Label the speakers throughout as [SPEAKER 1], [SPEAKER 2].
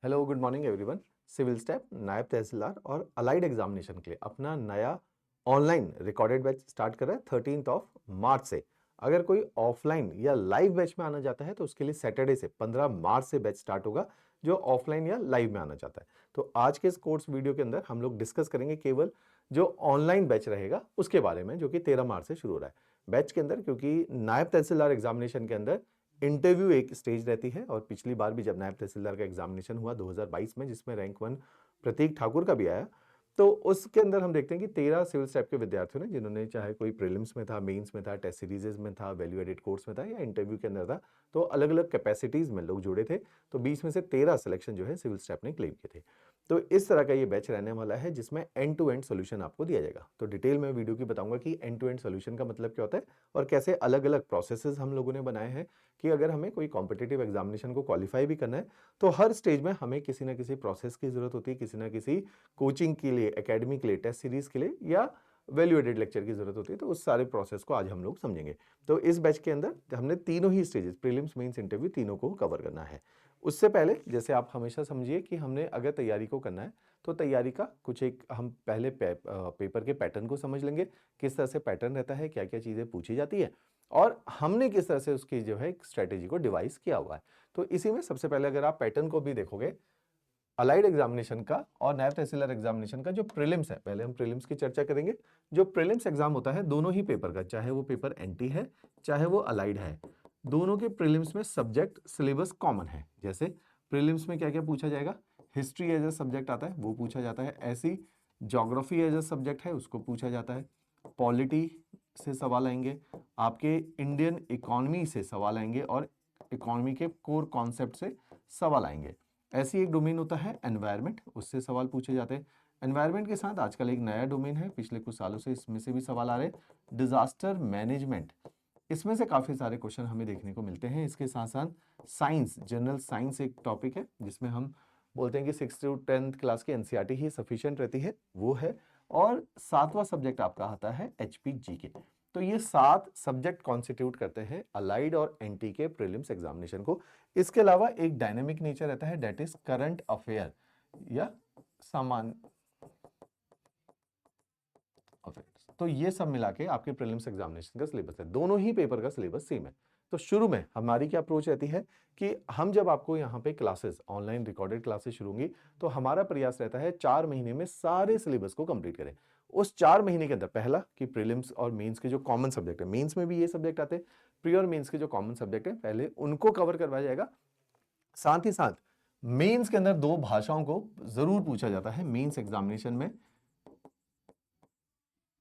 [SPEAKER 1] Hello good morning everyone. Civil step, naib tehsildar और allied examination के लिए अपना नया ऑनलाइन रिकॉर्डेड बैच स्टार्ट कर रहा है 13 मार्च से। अगर कोई ऑफलाइन या लाइव बैच में आना चाहता है तो उसके लिए सैटरडे से 15 मार्च से बैच स्टार्ट होगा, जो ऑफलाइन या लाइव में आना चाहता है। तो आज के इस कोर्स वीडियो के अंदर हम लोग डिस्कस करेंगे केवल जो ऑनलाइन बैच रहेगा उसके बारे में, जो कि 13 मार्च से शुरू हो रहा है। बैच के अंदर क्योंकि नायब तहसीलदार एग्जामिनेशन के अंदर इंटरव्यू एक स्टेज रहती है, और पिछली बार भी जब नायब तहसीलदार का एग्जामिनेशन हुआ 2022 में, जिसमें रैंक 1 प्रतीक ठाकुर का भी आया, तो उसके अंदर हम देखते हैं कि 13 सिविल स्टेप के विद्यार्थियों ने, जिन्होंने चाहे कोई प्रीलिम्स में था, मेंस में था, टेस्ट सीरीजेज में था, वैल्यू एडेड कोर्स में था या इंटरव्यू के अंदर था, तो अलग अलग कैपेसिटीज में लोग जुड़े थे। तो 20 में से 13 सिलेक्शन जो है सिविल स्टेप ने क्लेम किए थे। तो इस तरह का ये बैच रहने वाला है जिसमें एंड टू एंड सोल्यूशन आपको दिया जाएगा। तो डिटेल में वीडियो की बताऊंगा कि एंड टू एंड सोल्यूशन का मतलब क्या होता है और कैसे अलग अलग प्रोसेसेस हम लोगों ने बनाए हैं कि अगर हमें कोई कॉम्पिटिटिव एग्जामिनेशन को क्वालिफाई भी करना है तो हर स्टेज में हमें किसी ना किसी प्रोसेस की जरूरत होती है, किसी ना किसी कोचिंग के लिए, एकेडमी के लिए, टेस्ट सीरीज के लिए या वैल्यू एडेड लेक्चर की जरूरत होती है। तो उस सारे प्रोसेस को आज हम लोग समझेंगे। तो इस बैच के अंदर हमने तीनों ही स्टेजेस, प्रीलिम्स, मेंस, इंटरव्यू, तीनों को कवर करना है। उससे पहले जैसे आप हमेशा समझिए कि हमने अगर तैयारी को करना है तो तैयारी का कुछ एक हम पहले पेपर के पैटर्न को समझ लेंगे, किस तरह से पैटर्न रहता है, क्या क्या चीजें पूछी जाती है और हमने किस तरह से उसकी जो है स्ट्रेटेजी को डिवाइस किया हुआ है। तो इसी में सबसे पहले अगर आप पैटर्न को भी देखोगे, अलाइड एग्जामिनेशन का और नायब तहसीलदार एग्जामिनेशन का जो प्रीलिम्स है, पहले हम प्रीलिम्स की चर्चा करेंगे। जो प्रीलिम्स एग्जाम होता है दोनों ही पेपर का, चाहे वो पेपर एनटी है चाहे वो अलाइड है, दोनों के प्रीलिम्स में सब्जेक्ट सिलेबस कॉमन है। जैसे प्रीलिम्स में क्या क्या पूछा जाएगा, हिस्ट्री एज ए सब्जेक्ट आता है वो पूछा जाता है, ऐसी ज्योग्राफी एज ए सब्जेक्ट है उसको पूछा जाता है, पॉलिटी से सवाल आएंगे, आपके इंडियन इकोनॉमी से सवाल आएंगे और इकोनॉमी के कोर कॉन्सेप्ट से सवाल आएंगे। ऐसी एक डोमेन होता है एनवायरनमेंट, उससे सवाल पूछे जाते हैं। एनवायरनमेंट के साथ आजकल एक नया डोमेन है, पिछले कुछ सालों से इसमें से भी सवाल आ रहे हैं, डिजास्टर मैनेजमेंट। इसमें से काफी सारे क्वेश्चन हमें देखने को मिलते हैं। इसके साथ साथ साइंस, जनरल साइंस एक टॉपिक है जिसमें हम बोलते हैं कि 6th to 10th क्लास की एनसीईआरटी ही सफिशिएंट रहती है, वो है। और सातवां सब्जेक्ट आपका आता है एचपीजी के। तो ये 7 सब्जेक्ट कॉन्स्टिट्यूट करते हैं अलाइड और एनटी के प्रीलिम्स एग्जामिनेशन को। इसके अलावा एक डायनेमिक नेचर रहता है, दैट इज करंट अफेयर या सामान्य अफेयर्स। तो ये सब मिला के आपके प्रीलिम्स एग्जामिनेशन का सिलेबस है, दोनों ही पेपर का सिलेबस सेम है। तो शुरू में हमारी क्या अप्रोच रहती है कि हम जब आपको यहाँ पे क्लासेस, ऑनलाइन रिकॉर्डेड क्लासेस शुरू होंगी तो हमारा प्रयास रहता है 4 महीने में सारे सिलेबस को कंप्लीट करें। उस 4 महीने के अंदर पहला कि प्रीलिम्स और मेंस के जो कॉमन सब्जेक्ट है, मेंस में भी ये सब्जेक्ट आते हैं, प्री और मेंस के जो कॉमन सब्जेक्ट है पहले उनको कवर करवाया जाएगा। साथ ही साथ मेंस के अंदर 2 भाषाओं को जरूर पूछा जाता है मेंस एग्जामिनेशन में।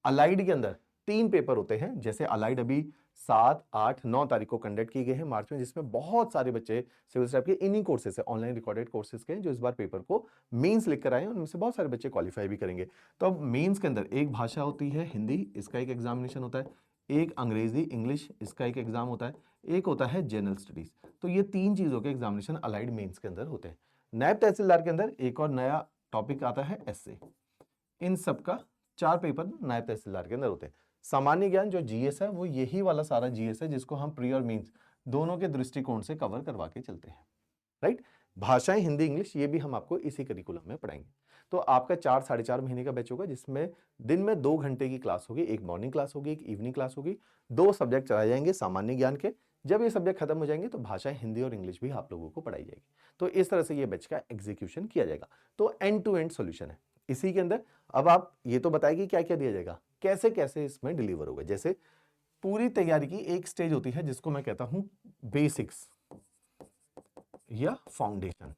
[SPEAKER 1] अलाइड के अंदर 3 पेपर होते हैं, जैसे अलाइड अभी 7, 8, 9 तारीख को कंडक्ट किए गए हैं मार्च में, जिसमें बहुत सारे बच्चे सिविल स्टेप के इन्हीं कोर्सेज से, ऑनलाइन रिकॉर्डेड कोर्सेज के, जो इस बार पेपर को मेंस लिख कर आए हैं, उनमें से बहुत सारे बच्चे क्वालिफाई भी करेंगे। तो अब मेंस के अंदर एक भाषा होती है हिंदी, इसका एक एग्जामिनेशन होता है, एक अंग्रेजी इंग्लिश, इसका एक एग्जाम होता है, एक होता है जनरल स्टडीज। तो ये 3 चीजों के एग्जामिनेशन अलाइड मेंस के अंदर होते हैं। नायब तहसीलदार के अंदर एक और नया टॉपिक आता है एसए। इन सबका 4 पेपर नायब तहसीलदार के अंदर होते हैं। सामान्य ज्ञान जो जीएस है वो यही वाला सारा जीएस है जिसको हम प्री और मेंस दोनों के दृष्टिकोण से कवर करवा के चलते हैं, राइट। भाषाएं हिंदी इंग्लिश ये भी हम आपको इसी करिकुलम में पढ़ाएंगे। तो आपका 4 साढ़े 4 महीने का बैच होगा, जिसमें दिन में 2 घंटे की क्लास होगी, एक मॉर्निंग क्लास होगी, एक इवनिंग क्लास होगी। 2 सब्जेक्ट चलाए जाएंगे सामान्य ज्ञान के। जब ये सब्जेक्ट खत्म हो जाएंगे तो भाषाएं हिंदी और इंग्लिश भी आप लोगों को पढ़ाई जाएगी। तो इस तरह से ये बैच का एग्जीक्यूशन किया जाएगा। तो एंड टू एंड सोल्यूशन है इसी के अंदर। अब आप ये तो बताएगी क्या क्या दिया जाएगा, कैसे कैसे इसमें डिलीवर होगा। जैसे पूरी तैयारी की एक स्टेज होती है जिसको मैं कहता हूं बेसिक्स या फाउंडेशन।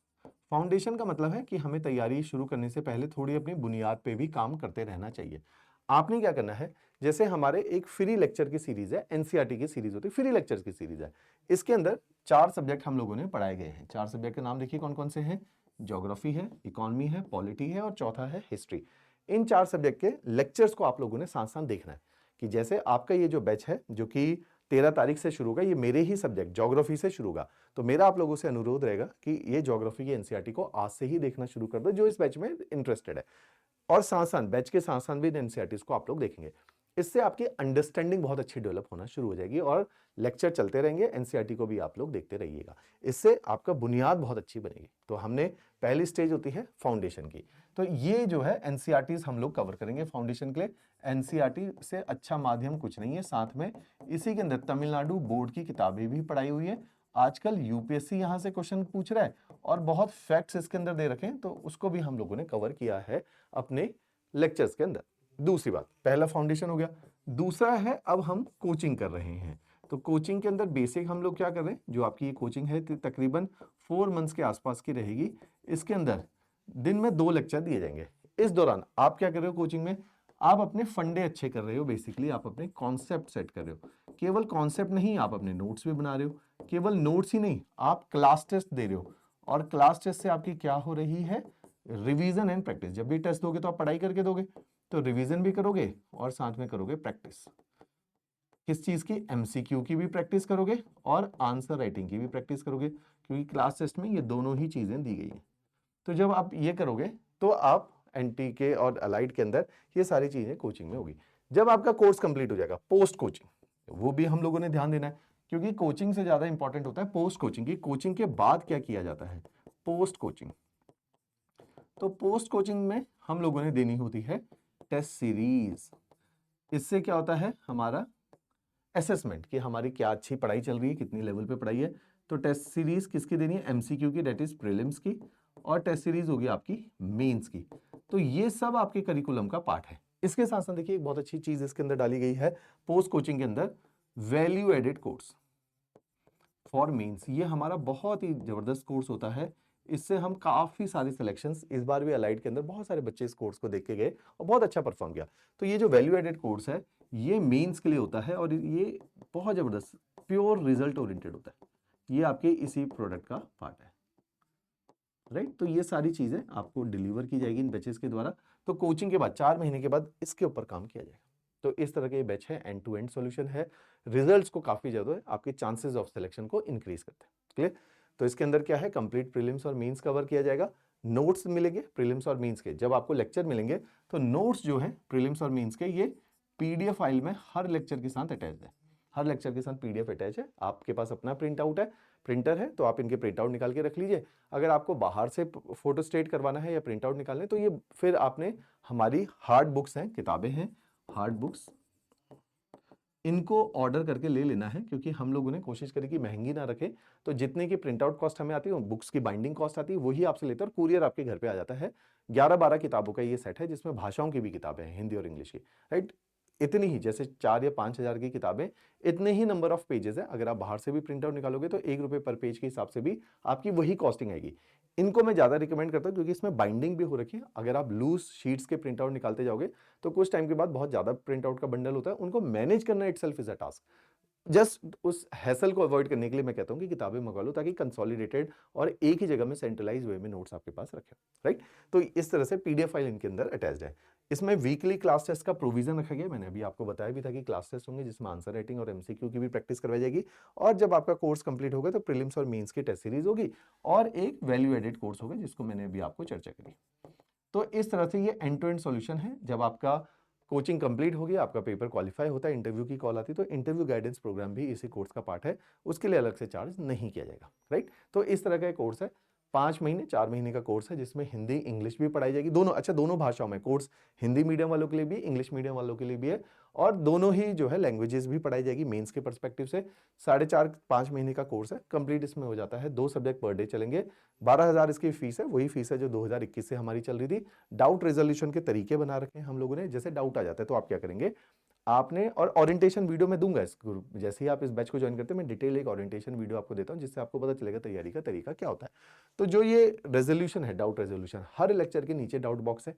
[SPEAKER 1] फाउंडेशन का मतलब है कि हमें तैयारी शुरू करने से पहले थोड़ी अपनी बुनियाद पे भी काम करते रहना चाहिए। आपने क्या करना है, जैसे हमारे एक फ्री लेक्चर की सीरीज है, एनसीईआरटी की सीरीज होती है, फ्री लेक्चर्स की सीरीज है। इसके अंदर 4 सब्जेक्ट हम लोगों ने पढ़ाए गए हैं। 4 सब्जेक्ट के नाम देखिए कौन कौन से हैं, ज्योग्राफी है, इकोनॉमी है, पॉलिटी है और चौथा है हिस्ट्री। इन 4 सब्जेक्ट के लेक्चर्स को आप लोगों ने साथ साथ देखना है कि जैसे आपका ये जो बैच है जो कि 13 तारीख से शुरू होगा, ये मेरे ही सब्जेक्ट ज्योग्राफी से शुरू होगा। तो मेरा आप लोगों से अनुरोध रहेगा कि ये ज्योग्राफी की एनसीईआरटी को आज से ही देखना शुरू कर दो जो इस बैच में इंटरेस्टेड है, और साथ साथ बैच के साथ साथ भी एनसीईआरटी को आप लोग देखेंगे। इससे आपकी अंडरस्टैंडिंग बहुत अच्छी डेवलप होना शुरू हो जाएगी और लेक्चर चलते रहेंगे, एनसीईआरटी को भी आप लोग देखते रहिएगा। इससे आपका बुनियाद बहुत अच्छी बनेगी। तो हमने पहली स्टेज होती है फाउंडेशन की, तो ये जो है एनसीईआरटीज हम लोग कवर करेंगे फाउंडेशन के लिए। एनसीईआरटी से अच्छा माध्यम कुछ नहीं है, साथ में इसी के अंदर तमिलनाडु बोर्ड की किताबें भी पढ़ाई हुई है। आजकल यूपीएससी यहां से क्वेश्चन पूछ रहा है और बहुत फैक्ट्स इसके अंदर दे रखे हैं, तो उसको भी हम लोगों ने कवर किया है अपने लेक्चर्स के अंदर। दूसरी बात, पहला फाउंडेशन हो गया। दूसरा है अब हम कोचिंग कर रहे हैं, तो कोचिंग के अंदर बेसिक हम लोग क्या कर रहे हैं, जो आपकी ये कोचिंग है तकरीबन 4 मंथ्स के आसपास की रहेगी। इसके अंदर दिन में 2 लेक्चर दिए जाएंगे। इस दौरान आप क्या कर रहे हो कोचिंग में, आप अपने फंडे अच्छे कर रहे हो, बेसिकली आप अपने कॉन्सेप्ट सेट कर रहे हो। केवल कॉन्सेप्ट नहीं, आप अपने नोट्स भी बना रहे हो। केवल नोट्स ही नहीं, आप क्लास टेस्ट दे रहे हो, और क्लास टेस्ट से आपकी क्या हो रही है, रिवीजन एंड प्रैक्टिस। जब भी टेस्ट दोगे तो आप पढ़ाई करके दोगे, तो रिवीजन भी करोगे और साथ में करोगे प्रैक्टिस। किस चीज की, एमसीक्यू की भी प्रैक्टिस करोगे और आंसर राइटिंग की भी प्रैक्टिस करोगे, क्योंकि क्लास टेस्ट में ये दोनों ही चीजें दी गई हैं। तो जब आप ये करोगे तो आप एनटी के और अलाइड के अंदर ये सारी चीजें कोचिंग में होगी। जब आपका कोर्स कंप्लीट हो जाएगा, पोस्ट कोचिंग, वो भी हम लोगों ने ध्यान देना है, क्योंकि कोचिंग से ज्यादा इंपॉर्टेंट होता है पोस्ट कोचिंग की। कोचिंग के बाद क्या किया जाता है, पोस्ट कोचिंग। तो पोस्ट कोचिंग में हम लोगों ने देनी होती है टेस्ट सीरीज। इससे क्या होता है, हमारा असेसमेंट कि हमारी क्या अच्छी पढ़ाई चल रही है, कितनी लेवल पे पढ़ाई है। तो टेस्ट सीरीज किसकी देनी है, एमसीक्यू की, डेट इज प्रीलिम्स की, और टेस्ट सीरीज होगी आपकी मेंस की। तो ये सब आपके करिकुलम का पार्ट है। इसके साथ साथ देखिए एक बहुत अच्छी चीज इसके अंदर डाली गई है पोस्ट कोचिंग के अंदर, value added course for mains. ये हमारा बहुत ही जबरदस्त कोर्स होता है। इससे हम काफी सारी सिलेक्शंस, इस बार भी अलाइड के अंदर बहुत सारे बच्चे इस कोर्स को देख के गए और बहुत अच्छा परफॉर्म किया। तो ये जो वैल्यू एडेड कोर्स है, ये मेंस के लिए होता है और ये बहुत जबरदस्त प्योर रिजल्ट ओरिएंटेड होता है। ये आपके इसी प्रोडक्ट का पार्ट है, राइट। तो ये सारी चीजें आपको डिलीवर की जाएगी इन बैचेस के द्वारा। तो कोचिंग के बाद 4 महीने के बाद इसके ऊपर काम किया जाएगा। तो इस तरह के बैच है, एंड टू एंड सॉल्यूशन है, रिजल्ट्स को काफी ज्यादा है, आपके चांसेस ऑफ सिलेक्शन को इंक्रीज करते हैं। क्लियर। तो इसके अंदर क्या है, कंप्लीट प्रीलिम्स और मेंस कवर किया जाएगा। नोट्स मिलेंगे प्रीलिम्स और मेंस के। जब आपको लेक्चर मिलेंगे तो नोट्स जो है प्रीलिम्स और मेंस के, ये पीडीएफ फाइल में हर लेक्चर के साथ अटैच है। हर लेक्चर के साथ पीडीएफ अटैच है। आपके पास अपना प्रिंट आउट है, प्रिंटर है, तो आप इनके प्रिंट आउट निकाल के रख लीजिए। अगर आपको बाहर से फोटो स्टेट करवाना है या प्रिंट आउट निकालना है, तो ये फिर आपने हमारी हार्ड बुक्स हैं, किताबें हैं, हार्ड बुक्स, इनको ऑर्डर करके ले लेना है, क्योंकि हम लोगों ने कोशिश करी कि महंगी ना रखे। तो जितने की प्रिंट आउट कॉस्ट हमें आती है, बुक्स की बाइंडिंग कॉस्ट आती है, वही आपसे लेते हैं और कुरियर आपके घर पे आ जाता है। 11-12 किताबों का ये सेट है, जिसमें भाषाओं की भी किताबें हैं, हिंदी और इंग्लिश की, राइट। इतनी ही, जैसे 4 या 5 हजार की किताबें, इतने ही नंबर ऑफ पेजेस है। अगर आप बाहर से भी प्रिंट आउट निकालोगे तो 1 रुपए पर पेज के हिसाब से भी आपकी वही कॉस्टिंग आएगी। इनको मैं ज्यादा रिकमेंड करता हूं, क्योंकि इसमें बाइंडिंग भी हो रखी है। अगर आप लूज शीट्स के प्रिंट आउट निकालते जाओगे तो कुछ टाइम के बाद बहुत ज्यादा प्रिंट आउट का बंडल होता है, उनको मैनेज करना itself is a task. Just उस हैसल को अवॉइड करने के लिए मैं कहता हूं कि किताबें मंगा लो, ताकि कंसोलिडेटेड और एक ही जगह में सेंट्रलाइज वे में नोट्स आपके पास रखे, राइट। तो इस तरह से पीडीएफ फाइल इनके अंदर अटैच्ड है। इसमें वीकली क्लास टेस्ट का प्रोविजन रखा गया। मैंने अभी आपको बताया भी था कि क्लास टेस्ट होंगे, जिसमें आंसर राइटिंग और एमसीक्यू की भी प्रैक्टिस करवाई जाएगी। और जब आपका कोर्स कंप्लीट होगा तो प्रीलिम्स और मेंस की टेस्ट सीरीज होगी और एक वैल्यू एडेड कोर्स होगा, जिसको मैंने अभी आपको चर्चा करी। तो इस तरह से ये एंड टू एंड सॉल्यूशन है। जब आपका कोचिंग कंप्लीट हो गया, आपका पेपर क्वालिफाई होता है, इंटरव्यू की कॉल आती है, तो इंटरव्यू गाइडेंस प्रोग्राम भी इसी कोर्स का पार्ट है। उसके लिए अलग से चार्ज नहीं किया जाएगा, राइट। तो इस तरह का कोर्स है। 5 महीने 4 महीने का कोर्स है, जिसमें हिंदी इंग्लिश भी पढ़ाई जाएगी, दोनों। अच्छा, दोनों भाषाओं में कोर्स, हिंदी मीडियम वालों के लिए भी, इंग्लिश मीडियम वालों के लिए भी है, और दोनों ही जो है लैंग्वेजेस भी पढ़ाई जाएगी मेंस के पर्सपेक्टिव से। 4.5-5 महीने का कोर्स है, कंप्लीट इसमें हो जाता है। 2 सब्जेक्ट पर डे चलेंगे। 12,000 इसकी फीस है, वही फीस है जो 2021 से हमारी चल रही थी। डाउट रेजोल्यूशन के तरीके बना रखे हैं हम लोगों ने। जैसे डाउट आ जाता है तो आप क्या करेंगे, आपने, और ओरिएंटेशन वीडियो में दूंगा इस ग्रुप, जैसे ही आप इस बैच को ज्वाइन करते हैं, मैं डिटेल एक ओरिएंटेशन वीडियो आपको देता हूं, जिससे आपको पता चलेगा तैयारी का तरीका क्या होता है। तो जो ये रेजोल्यूशन है, डाउट रेजोल्यूशन, हर लेक्चर के नीचे डाउट बॉक्स है।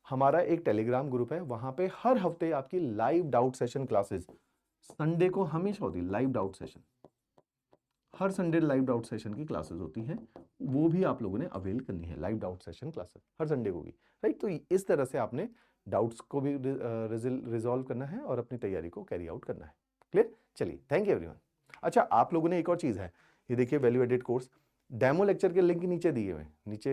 [SPEAKER 1] हमारा एक टेलीग्राम ग्रुप है, वहां पे हर हफ्ते आपकी live doubt session classes, Sunday को हमेशा होती है लाइव डाउट सेशन। हर संडे लाइव डाउट सेशन की क्लासेस होती हैं, वो भी आप लोगों ने अवेल करनी है। लाइव डाउट सेशन क्लासेस हर संडे को भी, राइट। तो इस तरह से आपने डाउट्स को भी रिजॉल्व करना है और अपनी तैयारी को कैरी आउट करना है। क्लियर। चलिए, थैंक यू एवरीवन। अच्छा, आप लोगों ने एक और चीज है, ये देखिए value added course. Demo lecture के लिंक नीचे दिए हुए हैं, नीचे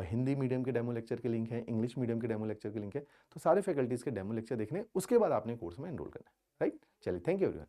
[SPEAKER 1] हिंदी मीडियम के डेमो लेक्चर के लिंक है, इंग्लिश मीडियम के डेमो लेक्चर के लिंक है, तो सारे फैकल्टीज के डेमो लेक्चर देखने, उसके बाद आपने कोर्स में एनरोल करना है, राइट। चलिए, थैंक यू एवरीवन।